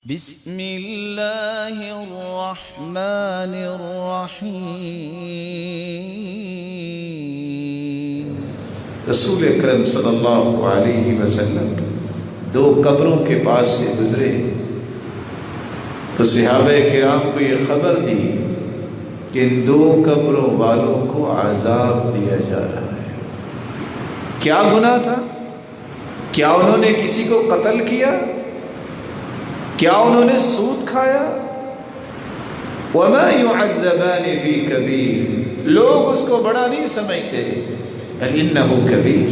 بسم اللہ الرحمن الرحیم۔ رسول اکرم صلی اللہ علیہ وسلم دو قبروں کے پاس سے گزرے تو صحابہ کرام کو یہ خبر دی کہ ان دو قبروں والوں کو عذاب دیا جا رہا ہے۔ کیا گناہ تھا؟ کیا انہوں نے کسی کو قتل کیا؟ کیا انہوں نے سود کھایا؟ وَمَا يُعَذَّبَانِ فِي كَبِيرٍ، لوگ اس کو بڑا نہیں سمجھتے، بل إِنَّهُ كَبِيرٌ،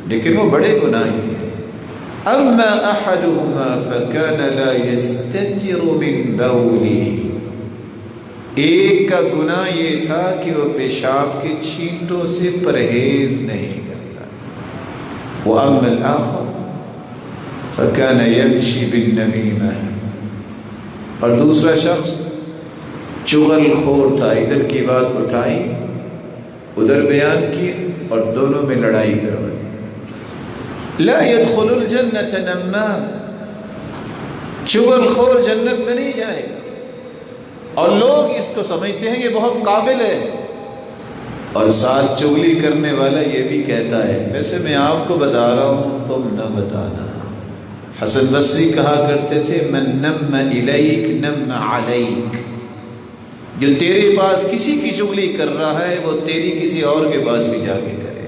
لیکن وہ بڑے گناہی ہیں۔ أَمَّا أَحَدُهُمَا فَكَانَ لَا يَسْتَتِرُ مِنْ بَوْلِهِ، ایک کا گناہ یہ تھا کہ وہ پیشاب کے چھینٹوں سے پرہیز نہیں کرتا تھا۔ وَأَمَّا الْآخَرُ فَكَانَ يَمْشِي بِالنَّمِيمَةِ، اور دوسرا شخص چغل خور تھا، ادھر کی بات اٹھائی ادھر بیان کی اور دونوں میں لڑائی کروا دی۔ لا يدخل الجنة نمام، چغل خور جنت میں نہیں جائے گا، اور لوگ اس کو سمجھتے ہیں کہ بہت قابل ہے، اور ساتھ چغلی کرنے والا یہ بھی کہتا ہے ویسے میں آپ کو بتا رہا ہوں تم نہ بتانا۔ حسن بصری کہا کرتے تھے من نم الیک نم علیک، جو تیرے پاس کسی کی چغلی کر رہا ہے وہ تیری کسی اور کے پاس بھی جا کے کرے۔